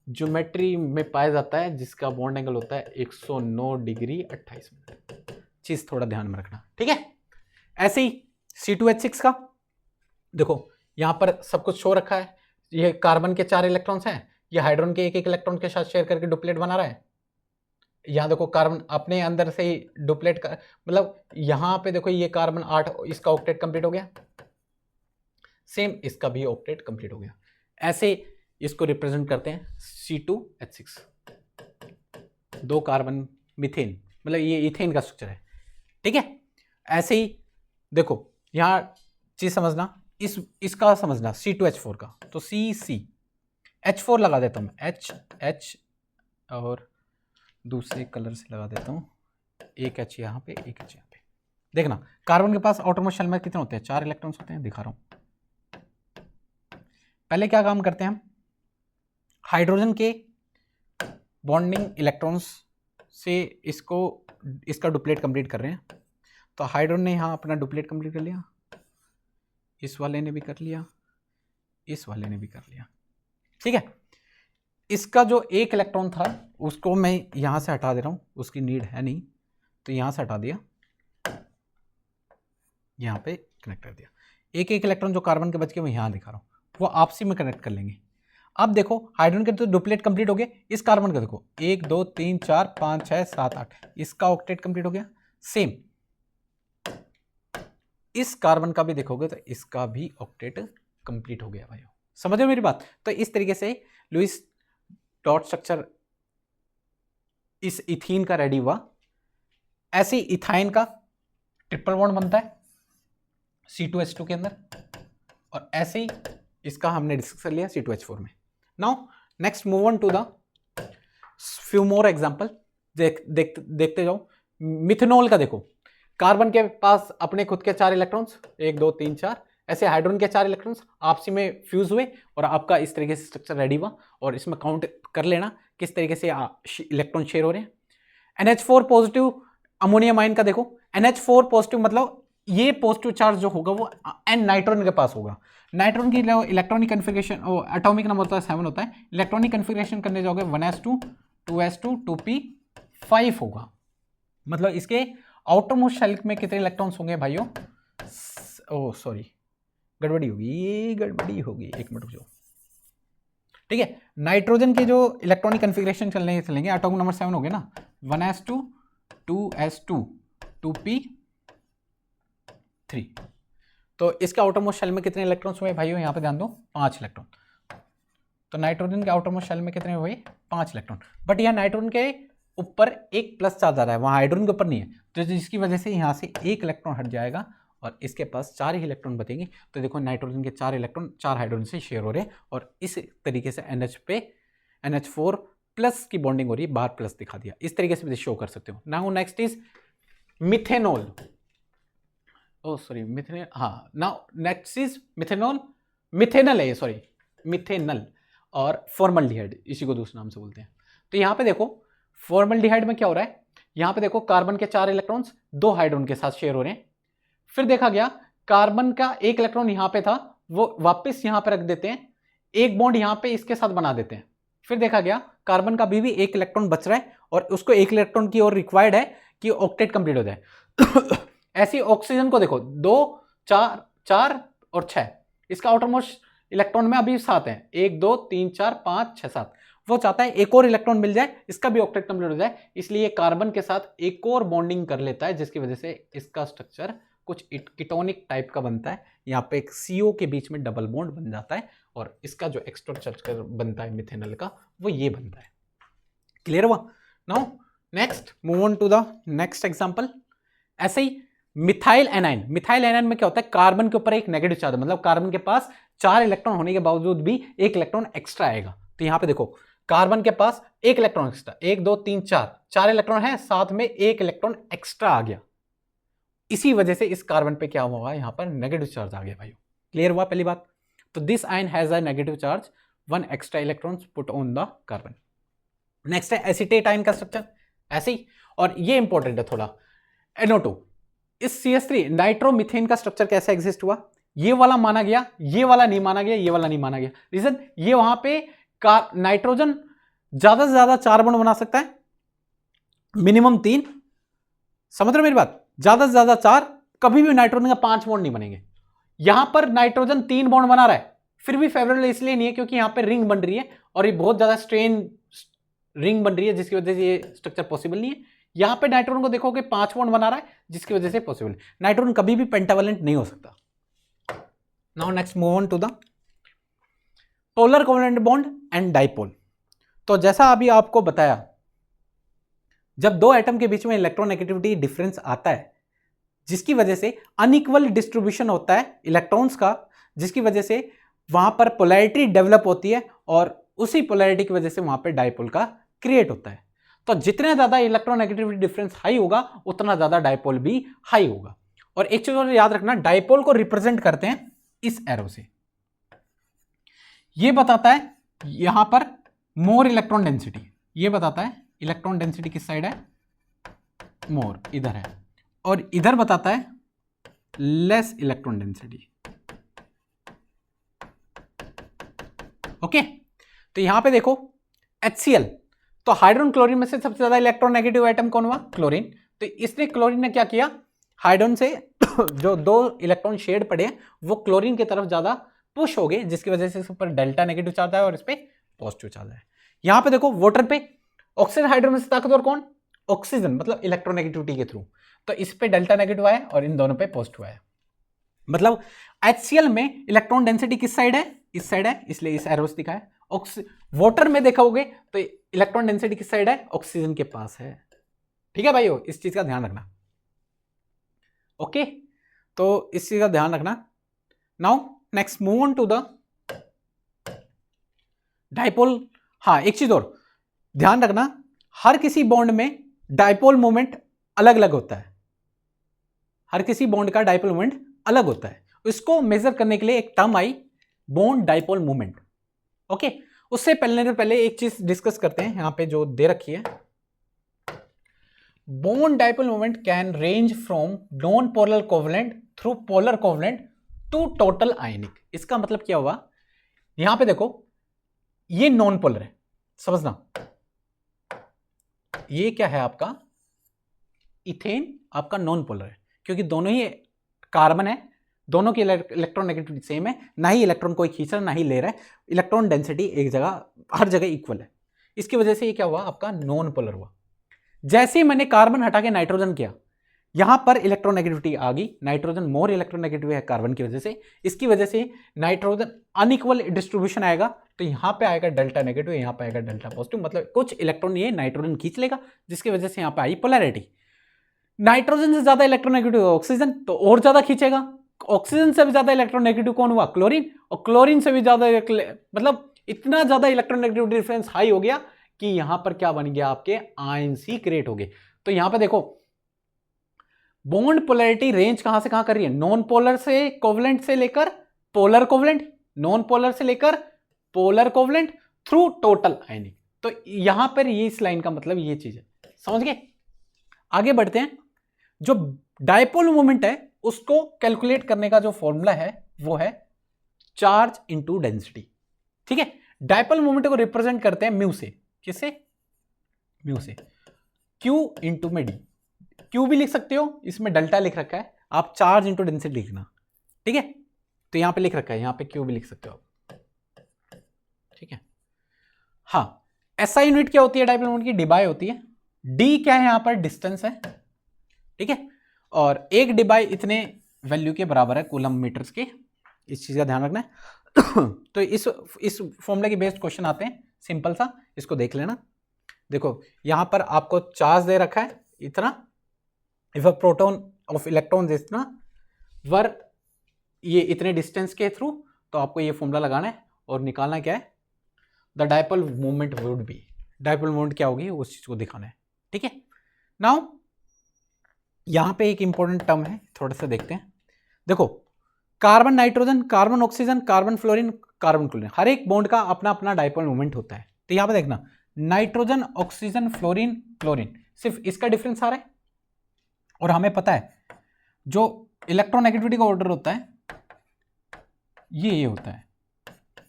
ज्योमेट्री में पाया जाता है, जिसका बॉन्ड एंगल होता है 109 डिग्री 28 मिनट। चीज थोड़ा ध्यान में रखना, ठीक है। ऐसे ही C2H6 का देखो, यहां पर सब कुछ शो रखा है। ये कार्बन के 4 इलेक्ट्रॉन्स हैं, ये हाइड्रोजन के 1 इलेक्ट्रॉन के साथ शेयर करके डुप्लेट बना रहा है। यहां देखो कार्बन अपने अंदर से ही डुप्लेट का, मतलब यहां पे देखो ये कार्बन 8, इसका ऑक्टेट कंप्लीट हो गया। सेम इसका भी ऑक्टेट कंप्लीट हो गया। ऐसे इसको रिप्रेजेंट करते हैं C2H6, 2 कार्बन मीथेन, मतलब ये इथेन का स्ट्रक्चर है, ठीक है। ऐसे ही देखो यहां चीज समझना, इसका समझना C2H4 का, तो H4 लगा देता हूं मैं, H और दूसरे कलर से लगा देता हूं, एक H यहां पे, एक H यहां पे। देखना कार्बन के पास आउटरमोस्ट शेल में कितने होते हैं, 4 इलेक्ट्रॉन्स होते हैं, दिखा रहा हूं। पहले क्या काम करते हैं हम, हाइड्रोजन के बॉन्डिंग इलेक्ट्रॉन्स से इसका डुप्लेट कंप्लीट कर रहे हैं। तो हाइड्रोजन ने यहां अपना डुप्लेट कंप्लीट कर लिया, इस वाले ने भी कर लिया, इस वाले ने भी कर लिया, ठीक है। इसका जो एक इलेक्ट्रॉन था उसको मैं यहां से हटा दे रहा हूं, उसकी नीड है नहीं, तो यहां से हटा दिया, यहां पे कनेक्ट कर दिया। एक एक इलेक्ट्रॉन जो कार्बन के बच के मैं यहां दिखा रहा हूं, वो आपसी में कनेक्ट कर लेंगे। अब देखो हाइड्रोजन के तो डुप्लेट कंप्लीट हो गए, इस कार्बन का देखो 1 2 3 4 5 6 7 8, इसका ऑक्टेट कंप्लीट हो गया। सेम इस कार्बन का भी देखोगे तो इसका भी ऑक्टेट कंप्लीट हो गया भाई, समझ रहे मेरी बात। तो इस तरीके से लुईस डॉट स्ट्रक्चर इस इथीन का रेडी हुआ। ऐसे ही इथाइन का ट्रिपल बॉन्ड बनता है C2H2 के अंदर, और ऐसे ही इसका हमने डिस्कस कर लिया C2H4 में। Now next move on to the few more example, देखते जाओ। मिथेनॉल का देखो, कार्बन के पास अपने खुद के 4 इलेक्ट्रॉन्स, 1 2 3 4, ऐसे हाइड्रोजन के 4 इलेक्ट्रॉन्स आपसी में फ्यूज हुए और आपका इस तरीके से स्ट्रक्चर रेडी हुआ। और इसमें काउंट कर लेना किस तरीके से इलेक्ट्रॉन शेयर हो रहे हैं। NH4 पॉजिटिव अमोनियम आयन का देखो, NH4 पॉजिटिव मतलब ये पॉजिटिव चार्ज जो होगा वो N नाइट्रोजन के पास होगा। नाइट्रोजन की इलेक्ट्रॉनिक कन्फिगरेशन, एटॉमिक नंबर होता है 7 होता है, इलेक्ट्रॉनिक कन्फिगरेशन करने जाओगे 1s2 2s2 2p5 होगा। मतलब इसके आउटर मोस्ट शेल में कितने इलेक्ट्रॉन्स होंगे भाइयों, ओ सॉरी गड़बड़ी होगी, ये गड़बड़ी होगी, एक मिनट रुक जाओ, ठीक है। नाइट्रोजन के जो इलेक्ट्रॉनिक कन्फिगरेशन चलेंगे एटॉमिक नंबर 7 हो गए ना, 1s2 2s2 2p3। तो इसके आउटर मोस्ट शेल में कितने इलेक्ट्रॉन्स हुए भाइयों, यहां पे ध्यान दो 5 इलेक्ट्रॉन। तो नाइट्रोजन के आउटर मोस्ट शेल में कितने हुए, 5 इलेक्ट्रॉन। बट यह नाइट्रोजन के ऊपर एक प्लस चार्ज आ रहा है, वहां हाइड्रोजन के ऊपर नहीं है, तो जिसकी वजह से यहां से एक इलेक्ट्रॉन हट जाएगा और इसके पास 4 ही इलेक्ट्रॉन बचेंगे। तो देखो नाइट्रोजन के 4 इलेक्ट्रॉन 4 हाइड्रोजन से शेयर हो रहे हैं और इस तरीके से NH पे NH4 प्लस की बॉन्डिंग हो रही है, बाहर प्लस दिखा दिया, इस तरीके से भी शो कर सकते हो। Now next is methanol, oh sorry methanol, हाँ now next is methanol, methanal है सॉरी, मिथेनल और फॉर्मल्डिहाइड, इसी को दूसरे नाम से बोलते हैं। तो यहाँ पे देखो फॉर्मल्डिहाइड में क्या हो रहा है, यहाँ पे देखो कार्बन के 4 इलेक्ट्रॉन्स 2 हाइड्रोजन के साथ शेयर हो रहे हैं। फिर देखा गया कार्बन का एक इलेक्ट्रॉन यहां पे था, वो वापस यहां पे रख देते हैं, एक बॉन्ड यहां पे इसके साथ बना देते हैं। फिर देखा गया कार्बन का भी एक इलेक्ट्रॉन बच रहा है और उसको एक इलेक्ट्रॉन की और रिक्वायर्ड है कि ऑक्टेट कंप्लीट हो जाए। ऐसी ऑक्सीजन को देखो 2 4 4 और 6, इसका आउटर मोस्ट इलेक्ट्रॉन में अभी 7 है, 1 2 3 4 5 6 7, वो चाहता है एक और इलेक्ट्रॉन मिल जाए, इसका भी ऑक्टेट कंप्लीट हो जाए, इसलिए कार्बन के साथ एक और बॉन्डिंग कर लेता है, जिसकी वजह से इसका स्ट्रक्चर कुछ कीटोनिक टाइप का बनता है। यहाँ पे एक CO के बीच में डबल बॉन्ड बन जाता है और इसका जो एक्स्ट्रा स्ट्रक्चर बनता है मिथेनॉल का, वो ये बनता है। क्लियर हुआ। Now next move on to the next example. ऐसे ही मिथाइल एनाइन, मिथाइल एनाइन में क्या होता है, कार्बन के ऊपर एक नेगेटिव चार्ज, मतलब कार्बन के पास 4 इलेक्ट्रॉन होने के बावजूद भी एक इलेक्ट्रॉन एक्स्ट्रा आएगा। तो यहाँ पे देखो कार्बन के पास एक इलेक्ट्रॉन एक्स्ट्रा, 1 2 3 4 इलेक्ट्रॉन है, साथ में एक इलेक्ट्रॉन एक्स्ट्रा आ गया, इसी वजह से इस कार्बन पे क्या हुआ, यहां पर नेगेटिव चार्ज आ गया भाई। क्लियर हुआ पहली बात। तो this ion has a negative charge, 1 extra electrons put on the carbon. Next है एसीटेट आयन का स्ट्रक्चर, ऐसे ही, और ये इंपॉर्टेंट है थोड़ा, NO2। इस CH3 नाइट्रोमीथेन का स्ट्रक्चर कैसे एग्जिस्ट हुआ, ये वाला माना गया, ये वाला नहीं माना गया, ये वाला नहीं माना गया। रीजन, ये वहां पे नाइट्रोजन ज्यादा से ज्यादा 4 बॉन्ड बना सकता है, मिनिमम 3, समझ रहे हो मेरी बात, ज्यादा से ज्यादा 4, कभी भी नाइट्रोजन का 5 बॉन्ड नहीं बनेंगे। यहां पर नाइट्रोजन 3 बॉन्ड बना रहा है, फिर भी फेवरेबल इसलिए नहीं है क्योंकि यहां पर रिंग बन रही है और ये बहुत ज्यादा स्ट्रेन रिंग बन रही है, जिसकी वजह से ये स्ट्रक्चर पॉसिबल नहीं है। यहां पे नाइट्रोजन को देखोगे 5 बॉन्ड बना रहा है, जिसकी वजह से पॉसिबल। नाइट्रोजन कभी भी पेंटावलेंट नहीं हो सकता। Now next move on to the polar covalent bond and dipole. तो जैसा अभी आपको बताया, जब 2 एटम के बीच में इलेक्ट्रोनेगेटिविटी डिफरेंस आता है, जिसकी वजह से अनइक्वल डिस्ट्रीब्यूशन होता है इलेक्ट्रॉन्स का, जिसकी वजह से वहां पर पोलैरिटी डेवलप होती है और उसी पोलैरिटी की वजह से वहां पर डाइपोल का क्रिएट होता है। तो जितने ज्यादा इलेक्ट्रोनेगेटिविटी डिफरेंस हाई होगा उतना ज्यादा डायपोल भी हाई होगा। और एक चीज और याद रखना, डायपोल को रिप्रेजेंट करते हैं इस एरो से। ये बताता है यहां पर मोर इलेक्ट्रॉन डेंसिटी, ये बताता है इलेक्ट्रॉन डेंसिटी किस साइड है, मोर इधर है, और इधर बताता है लेस इलेक्ट्रॉन डेंसिटी। ओके, तो यहां पे देखो HCl, तो हाइड्रोजन क्लोरीन में से सबसे ज्यादा इलेक्ट्रोनेगेटिव एटम कौन हुआ, क्लोरीन। तो इसने क्लोरीन ने क्या किया, हाइड्रोजन से जो 2 इलेक्ट्रॉन शेड पड़े हैं वो क्लोरीन की तरफ ज्यादा पुश हो गए, जिसकी वजह से इस पर डेल्टा नेगेटिव चार्ज है और इस पे पॉजिटिव चार्ज है। यहां पे देखो वाटर पे ऑक्सीजन हाइड्रोजन में से ताकतवर कौन, ऑक्सीजन, मतलब इलेक्ट्रोनेगेटिविटी के थ्रू, तो इस पे डेल्टा नेगेटिव आया और इन दोनों पे पॉजिटिव आया। मतलब HCl में इलेक्ट्रॉन डेंसिटी किस साइड है, इस साइड है, इसलिए इस एरो से दिखा है। वाटर में देखोगे तो इलेक्ट्रॉन डेंसिटी किस साइड है, ऑक्सीजन के पास है। ठीक है भाइयों, इस चीज का ध्यान रखना। ओके, तो इस चीज का ध्यान रखना। Now next move on to the dipole. हाँ, एक चीज और ध्यान रखना, हर किसी बॉन्ड में डायपोल मोमेंट अलग अलग होता है। हर किसी बॉन्ड का डायपोल मोमेंट अलग होता है। इसको मेजर करने के लिए एक टर्म आई, बॉन्ड डायपोल मोमेंट। ओके, उससे पहले एक चीज डिस्कस करते हैं, यहां पे जो दे रखी है, bond dipole moment can range from non polar covalent through polar covalent to total ionic. इसका मतलब क्या हुआ, यहां पे देखो ये नॉन पोलर है, समझना, ये क्या है आपका इथेन, आपका नॉन पोलर है, क्योंकि दोनों ही कार्बन है, दोनों की इलेक्ट्रॉन सेम है, ना ही इलेक्ट्रॉन कोई खींच रहा ना ही ले रहा है, इलेक्ट्रॉन डेंसिटी एक जगह हर जगह इक्वल है। इसकी वजह से ये क्या हुआ, आपका नॉन पोलर हुआ। जैसे ही मैंने कार्बन हटा के नाइट्रोजन किया, यहां पर इलेक्ट्रोनेगेटिविटी आ गई, नाइट्रोजन मोर इलेक्ट्रोनेगेटिव है कार्बन की वजह से, इसकी वजह से नाइट्रोजन अनइक्वल डिस्ट्रीब्यूशन आएगा, तो यहां पे आएगा डेल्टा नेगेटिव, यहां पे आएगा डेल्टा पॉजिटिव, मतलब कुछ इलेक्ट्रॉन ये नाइट्रोजन खींच लेगा, जिसकी वजह से यहां पे आई पोलैरिटी। नाइट्रोजन से ज्यादा इलेक्ट्रोनेगेटिव ऑक्सीजन, तो और ज्यादा खींचेगा। ऑक्सीजन से भी ज्यादा इलेक्ट्रोनेगेटिव कौन हुआ, क्लोरीन, और क्लोरीन से भी ज्यादा, मतलब इतना ज्यादा इलेक्ट्रोनेगेटिव डिफरेंस हाई हो गया कि यहां पर क्या बन गया, आपके आयन सी क्रिएट हो गए। तो यहां पे देखो बॉन्ड पोलैरिटी रेंज कहां से कहां कर रही है, नॉन पोलर से कोवलेंट से लेकर पोलर कोवलेंट, नॉन पोलर से लेकर पोलर कोवलेंट थ्रू टोटल आयनिक। तो यहां पर ये इस लाइन का मतलब ये चीज है, समझ गए। आगे बढ़ते हैं, जो डायपोल मोमेंट है उसको कैलकुलेट करने का जो फॉर्मूला है वो है चार्ज इनटू डेंसिटी। ठीक है, डायपोल मोमेंट को रिप्रेजेंट करते हैं म्यू से, किससे, म्यू से, क्यू इंटू में डी, क्यू भी लिख सकते हो, इसमें डेल्टा लिख रखा है, आप चार्ज इंटू डेंसिटी लिखना। ठीक है, तो यहां पे लिख रखा है, यहां पे क्यू भी लिख सकते हो आप। ठीक है, हाँ, एसआई यूनिट क्या होती है डायपोल मोमेंट की, डिबाई होती है। डी क्या है, यहां पर डिस्टेंस है। ठीक है, और एक डिबाई इतने वैल्यू के बराबर है कूलम मीटर्स के, इस चीज का ध्यान रखना है। तो इस फॉर्मूला के बेस्ड क्वेश्चन आते हैं, सिंपल सा, इसको देख लेना। देखो यहां पर आपको चार्ज दे रखा है इतना, if a proton of electron इतना वर, ये इतने डिस्टेंस के थ्रू, तो आपको ये फॉर्मूला लगाना है और निकालना क्या है, the dipole movement would be, dipole movement क्या होगी उस चीज को दिखाना है। ठीक है, नाउ यहां पे एक इंपॉर्टेंट टर्म है, थोड़ा सा देखते हैं। देखो carbon nitrogen, carbon oxygen, carbon fluorine, carbon chlorine, हर एक बॉन्ड का अपना अपना डायपोल मोमेंट होता है। तो यहां पे देखना, नाइट्रोजन, ऑक्सीजन, फ्लोरीन, क्लोरीन, सिर्फ इसका डिफरेंस आ रहा है, और हमें पता है जो इलेक्ट्रोनेगेटिविटी का ऑर्डर होता है ये होता है,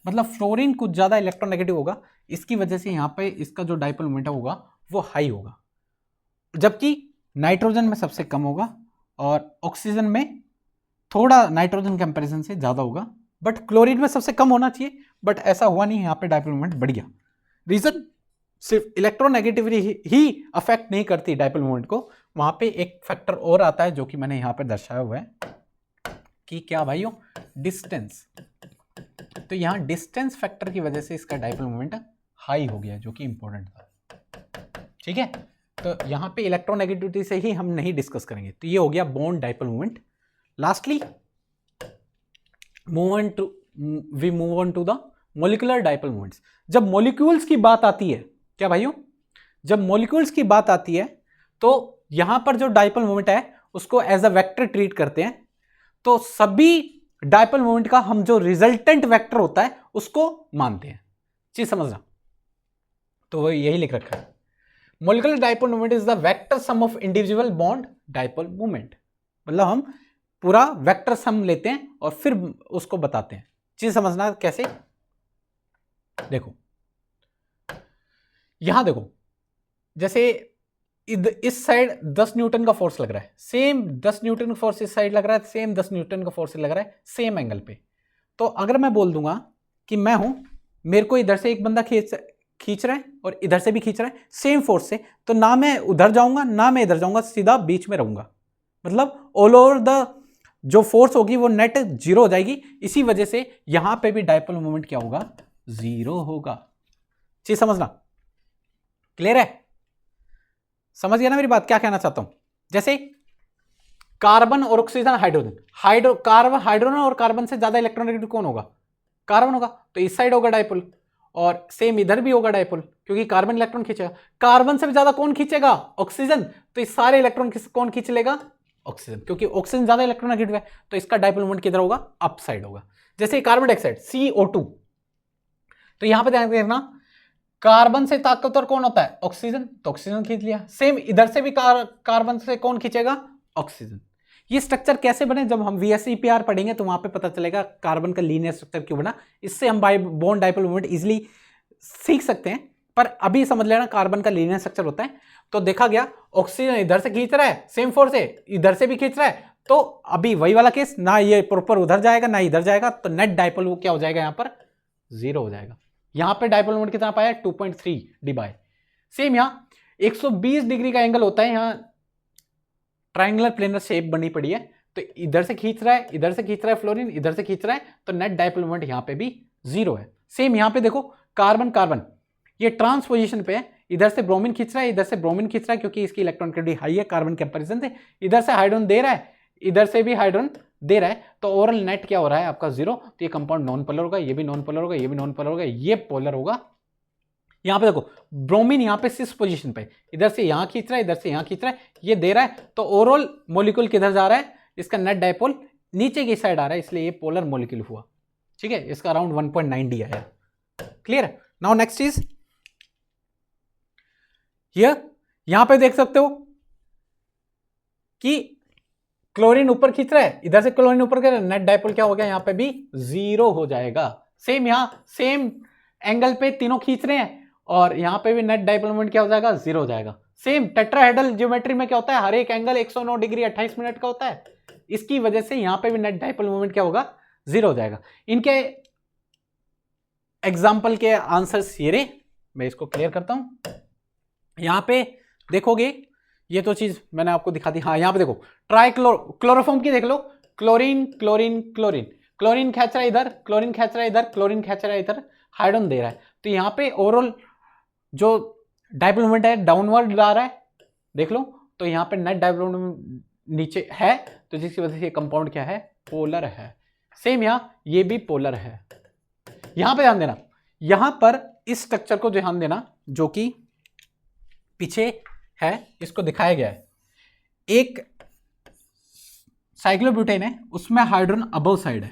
मतलब फ्लोरीन कुछ ज्यादा इलेक्ट्रोनेगेटिव होगा, इसकी वजह से यहां पे इसका जो डायपोल मोमेंट होगा वो हाई होगा, जबकि नाइट्रोजन में सबसे कम होगा और ऑक्सीजन में थोड़ा नाइट्रोजन कंपैरिजन से ज्यादा होगा, बट क्लोरीन में सबसे कम होना चाहिए, बट ऐसा हुआ नहीं, यहाँ पे डायपोल मोमेंट बढ़ गया। रीजन सिर्फ इलेक्ट्रोनेगेटिविटी ही अफेक्ट नहीं करती डायपोल मोमेंट को, वहां पे एक फैक्टर और आता है जो कि मैंने यहाँ पे दर्शाया हुआ है कि क्या भाइयों, डिस्टेंस। तो यहाँ डिस्टेंस फैक्टर की वजह से इसका डायपोल मोमेंट हाई हो गया, जो कि इंपॉर्टेंट था। ठीक है, तो यहाँ पे इलेक्ट्रोनेगेटिविटी से ही हम नहीं डिस्कस करेंगे। तो ये हो गया bond dipole moment. Lastly we move on to the molecular dipole moments. जब मॉलिक्यूल्स की बात आती है क्या भाइयों, जब मॉलिक्यूल्स की बात आती है तो यहां पर जो डाइपोल मोमेंट है उसको एज अ वेक्टर ट्रीट करते हैं। तो सभी डाइपोल मोमेंट का हम जो रिजल्टेंट वेक्टर होता है उसको मानते हैं। चीज समझना, तो वो यही लिख रखा है, molecular dipole moment is the vector sum of individual bond dipole moment. मतलब हम पूरा वेक्टर सम लेते हैं और फिर उसको बताते हैं। चीज समझना कैसे, देखो यहां देखो, जैसे इस साइड 10 न्यूटन का फोर्स लग रहा है, सेम 10 न्यूटन का फोर्स इस साइड लग रहा है, सेम 10 न्यूटन का फोर्स लग रहा है सेम एंगल पे। तो अगर मैं बोल दूंगा कि मैं हूं, मेरे को इधर से एक बंदा खींच रहा है और इधर से भी खींच रहा है सेम फोर्स से, तो ना मैं उधर जाऊंगा ना मैं इधर जाऊंगा, सीधा बीच में रहूंगा। मतलब ऑल ओवर द जो फोर्स होगी वो नेट जीरो हो जाएगी। इसी वजह से यहां पे भी डाइपोल मोमेंट क्या होगा, जीरो होगा। चीज समझना क्लियर है, समझ गया ना मेरी बात, क्या कहना चाहता हूं। जैसे कार्बन और ऑक्सीजन हाइड्रोजन, हाइड्रोजन और कार्बन से ज्यादा इलेक्ट्रॉनिक कौन होगा, कार्बन होगा, तो इस साइड होगा डाइपोल, और सेम इधर भी होगा डाइपोल क्योंकि कार्बन इलेक्ट्रॉन खींचेगा। कार्बन से भी ज्यादा कौन खींचेगा, ऑक्सीजन, तो इस सारे इलेक्ट्रॉन कौन खींच लेगा, ऑक्सीजन, क्योंकि ऑक्सीजन ज्यादा इलेक्ट्रॉन नेगेटिव है, तो इसका डाइपोल मोमेंट किधर होगा, अप साइड होगा। जैसे कार्बन डाइऑक्साइड CO2, तो यहां पे ध्यान रखना कार्बन से ताकतवर कौन होता है, ऑक्सीजन, तो ऑक्सीजन खींच लिया। सेम इधर से भी कार्बन से कौन खींचेगा, ऑक्सीजन। ये स्ट्रक्चर कैसे बने, जब हम VSEPR पढ़ेंगे तो वहां पे पता चलेगा कार्बन का लीनियर स्ट्रक्चर क्यों बना। इससे हम बॉन्ड डाइपोल मोमेंट इजीली सीख सकते हैं, पर अभी समझ लेना कार्बन का लीनियर स्ट्रक्चर होता है। तो देखा गया ऑक्सीजन इधर से खींच रहा है सेम फोर्स से, इधर से भी खींच रहा है, तो अभी वही वाला केस, ना ये प्रॉपर उधर जाएगा ना इधर जाएगा, तो नेट डाइपोल वो क्या हो जाएगा, यहां पर जीरो हो जाएगा। यहां पे डाइपोल मोमेंट कितना पाया, 2.3 डी/। सेम यहां 120 डिग्री का एंगल होता है, यहां ट्रायंगुलर प्लेनर शेप बनी पड़ी है, तो इधर से खींच रहा है इधर से खींच रहा है फ्लोरीन, इधर से खींच रहा है, तो नेट डाइपोल मोमेंट यहां पे भी जीरो है। सेम यहां पे देखो कार्बन कार्बन ये ट्रांस पोजीशन पे है, इधर से ब्रोमीन खींच रहा है इधर से ब्रोमीन खींच रहा है क्योंकि इसकी इलेक्ट्रॉन नेगेटिविटी हाई है कार्बन कंपैरिजन से, इधर से हाइड्रोजन दे रहा है इधर से भी हाइड्रोजन दे रहा है, तो ओवरऑल नेट क्या हो रहा है आपका जीरो। तो ये कंपाउंड नॉन पोलर होगा, ये भी नॉन पोलर होगा, ये भी नॉन पोलर होगा, ये पोलर होगा। यहां पे देखो ब्रोमीन यहां पे 6 पोजीशन पे, इधर से यहां खींच रहा है इधर से यहां खींच रहा है, ये दे रहा है, तो ओवरऑल मॉलिक्यूल किधर जा रहा है, इसका नेट डाइपोल नीचे की साइड आ रहा है, इसलिए ये पोलर मॉलिक्यूल हुआ। ठीक है, इसका अराउंड 1.9 डी आया। Clear. Now next is here, यहां पे देख सकते हो कि क्लोरीन ऊपर खींच रहा है, इधर से क्लोरीन ऊपर कर, नेट डाइपोल क्या हो गया, यहां पे भी जीरो हो जाएगा। सेम यहां सेम एंगल पे तीनों खींच रहे हैं और यहां पे भी नेट डाइपोल मोमेंट क्या हो जाएगा, जीरो हो जाएगा। सेम टेट्राहेड्रल ज्योमेट्री में क्या होता है, हर एक एंगल 109 डिग्री 28 मिनट का होता है, इसकी वजह से यहां पे भी नेट डाइपोल मोमेंट क्या होगा, जीरो हो जाएगा। इनके एग्जाम्पल के आंसर्स ये रहे, मैं इसको क्लियर करता हूं। यहां पे देखोगे ये तो चीज मैंने आपको दिखा दी। हाँ यहां पे देखो क्लोरोफॉर्म की देख लो, क्लोरीन क्लोरीन क्लोरीन, क्लोरीन खेच रहा है इधर, क्लोरीन खेच रहा है इधर, क्लोरीन खेच रहा है इधर, हाइड्रोजन दे रहा है, तो यहां पे ओवरऑल जो डाइपोल मोमेंट है डाउनवर्ड जा रहा है, देख लो। तो यहां पे नेट डाइपोल मोमेंट नीचे है, तो जिसकी वजह से ये कंपाउंड क्या है, पोलर है। सेम यहां ये भी पोलर है। यहां पे ध्यान देना, यहां पर इस स्ट्रक्चर को ध्यान देना जो कि पीछे है, इसको दिखाया गया है। एक साइक्लोब्यूटेन है, उसमें हाइड्रोजन अबव साइड है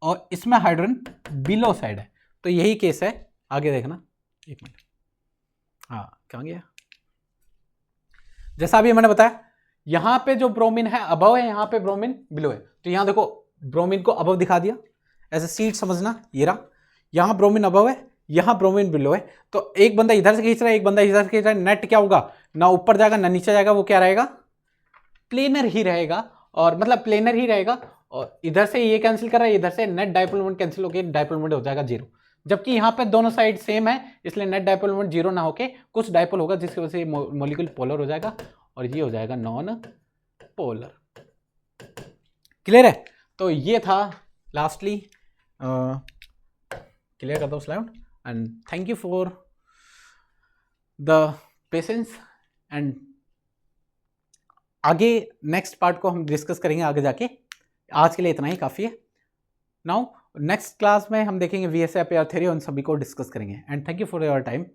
और इसमें हाइड्रोजन बिलो साइड है, तो यही केस है। आगे देखना, एक मिनट, हाँ कहां गया, जैसा अभी मैंने बताया यहां पे जो ब्रोमीन है अबव है, यहां पे ब्रोमीन बिलो है, तो यहां देखो ब्रोमीन को अबव दिखा दिया, ऐसे सीट समझना, ये रहा, यहां ब्रोमीन अबव है यहां ब्रोमीन बिलो है, तो एक बंदा इधर से खींच रहा है एक बंदा इधर से खींच रहा है, नेट क्या होगा, ना ऊपर जाएगा ना नीचे जाएगा, वो क्या रहेगा, प्लेनर ही रहेगा, और मतलब प्लेनर ही रहेगा। और इधर से ये कैंसिल कर रहा है, इधर से नेट डाइपोल मोमेंट कैंसिल होकर डाइपोल मोमेंट हो जाएगा जीरो, जबकि यहाँ पे दोनों साइड सेम है, इसलिए नेट डाइपोल मोमेंट जीरो ना होके कुछ डाइपोल होगा, जिसकी वजह से मॉलिक्यूल पोलर हो जाएगा और ये हो जाएगा नॉन पोलर। क्लियर है। तो ये था लास्टली, क्लियर करता हूँ slide, and thank you for the patience. And आगे नेक्स्ट पार्ट को हम डिस्कस करेंगे आगे जाके, आज के लिए इतना ही काफ़ी है। नाउ नेक्स्ट क्लास में हम देखेंगे VSEPR थ्योरी, उन सभी को डिस्कस करेंगे। And thank you for your time.